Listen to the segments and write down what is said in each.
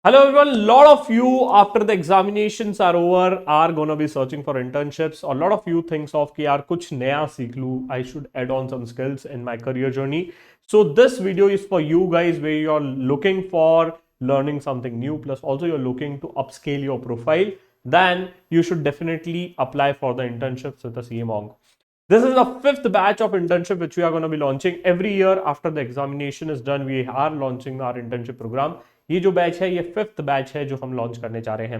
Hello everyone, lot of you after the examinations are over are gonna be searching for internships or lot of you thinks of कि यार कुछ नया सीख लूँ, I should add on some skills in my career journey. So this video is for you guys where you're looking for learning something new plus also you're looking to upscale your profile. Then you should definitely apply for the internships with the CMONG. This is the fifth batch of internship which we are going to be launching every year after the examination is done. We are launching our internship program. ये जो batch है ये fifth batch है जो हम launch करने जा रहे हैं.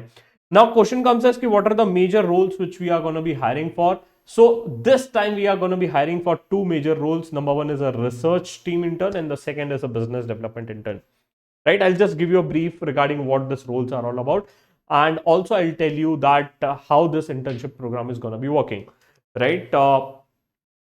Now question comes as कि what are the major roles which we are going to be hiring for? So this time we are going to be hiring for two major roles. Number one is a research team intern and the second is a business development intern. Right? I'll just give you a brief regarding what these roles are all about, and also I'll tell you that how this internship program is going to be working. Right?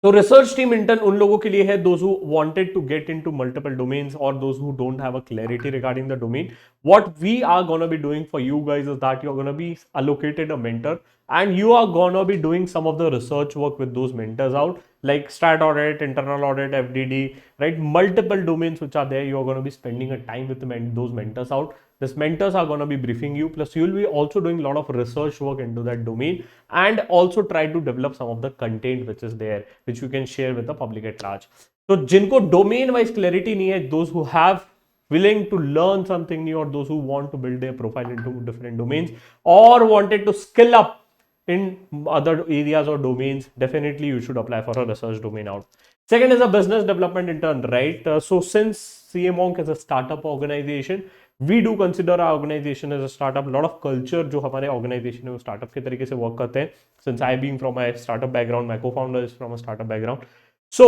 तो research team intern उन लोगों के लिए है those who wanted to get into multiple domains or those who don't have a clarity regarding the domain. What we are going to be doing for you guys is that you're going to be allocated a mentor and you are going to be doing some of the research work with those mentors out, like stat audit, internal audit, FDD, right? Multiple domains which are there. You're going to be spending a time with those mentors out. These mentors are going to be briefing you, plus you will be also doing a lot of research work into that domain and also try to develop some of the content which is there, which you can share with the public at large. So जिनको domain wise clarity नहीं है, those who have willing to learn something new or those who want to build their profile into different domains or wanted to skill up in other areas or domains, definitely you should apply for a research domain out. Second is a business development intern, right? So since CMONC is a startup organization, we do consider our organization as a startup. A lot of culture जो हमारे organization है वो startup के तरीके से work करते हैं. Since I being from a startup background, my co-founder is from a startup background. So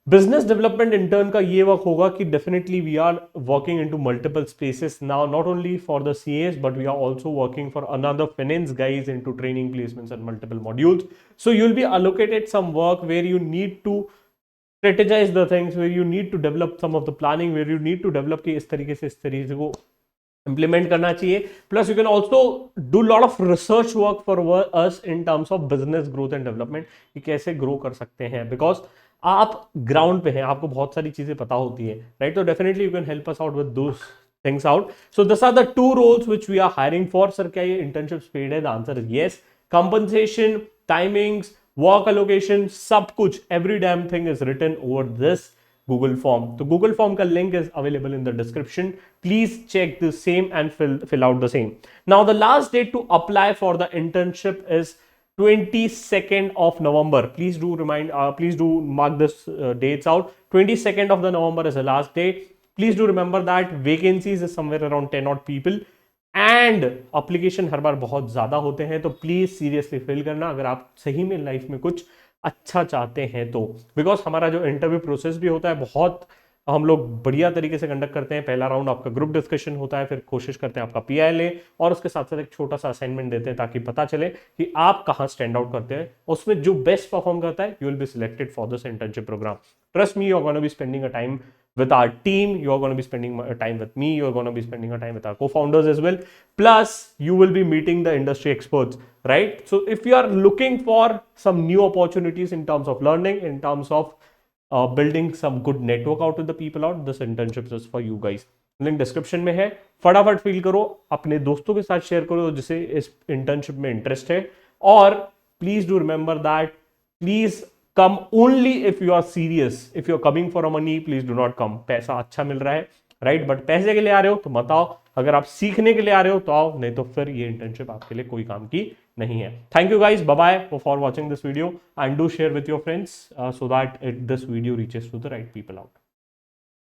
business development intern का ये वर्क होगा कि definitely we are working into multiple spaces now, not only for the CS but we are also working for another finance guys into training placements and multiple modules. So you will be allocated some work where you need to strategize the things, where you need to develop some of the planning, where you need to develop कि इस तरीके से को implement करना चाहिए. Plus you can also do lot of research work for us in terms of business growth and development कि कैसे grow कर सकते हैं, because आप ग्राउंड पे हैं, आपको बहुत सारी चीजें पता होती है, राइट? तो definitely you can help us out with those things out. So this are the two roles which we are hiring for. Sir क्या ये इंटर्नशिप्स पेड है? The answer is yes. Compensation, timings, work allocation, सब कुछ, every damn thing is written over this Google form. तो Google form का link is available in the description. Please check the same and fill out the same. Now the last date to apply for the internship is 22nd of November. Please do mark this dates out. 22nd of the November is the last day. Please do remember that vacancies is somewhere around 10 odd people and application हर बार बहुत ज़्यादा होते हैं, तो please seriously fill करना अगर आप सही में लाइफ में कुछ अच्छा चाहते हैं तो. बिकॉज हमारा जो इंटरव्यू प्रोसेस भी होता है बहुत हम लोग बढ़िया तरीके से कंडक्ट करते हैं. पहला राउंड आपका ग्रुप डिस्कशन होता है, फिर कोशिश करते हैं आपका पीआई ले और उसके साथ साथ एक छोटा सा असाइनमेंट देते हैं ताकि पता चले कि आप कहाँ स्टैंड आउट करते हैं. उसमें जो बेस्ट परफॉर्म करता है you will be selected for this internship programme. Trust me, you are gonna be spending a time with our team, you are going to be spending time with me, you are going to be spending a time with our co-founders as well, plus you will be meeting the industry experts, right? So if you are looking for some new opportunities in terms of learning, in terms of building some good network out with the people out, this internship is for you guys. Link description में है, फटाफट feel करो, अपने दोस्तों के साथ share करो जिसे इस इंटर्नशिप में इंटरेस्ट है. और please do remember that please come only if you are serious. If you are coming for a money, please do not come. पैसा अच्छा मिल रहा है, राइट? बट पैसे के लिए आ रहे हो तो मत आओ. अगर आप सीखने के लिए आ रहे हो तो आओ, नहीं तो फिर ये इंटर्नशिप आपके लिए कोई काम की नहीं है. Thank you guys, bye bye for watching this video and do share with your friends so that this video reaches to the right people out.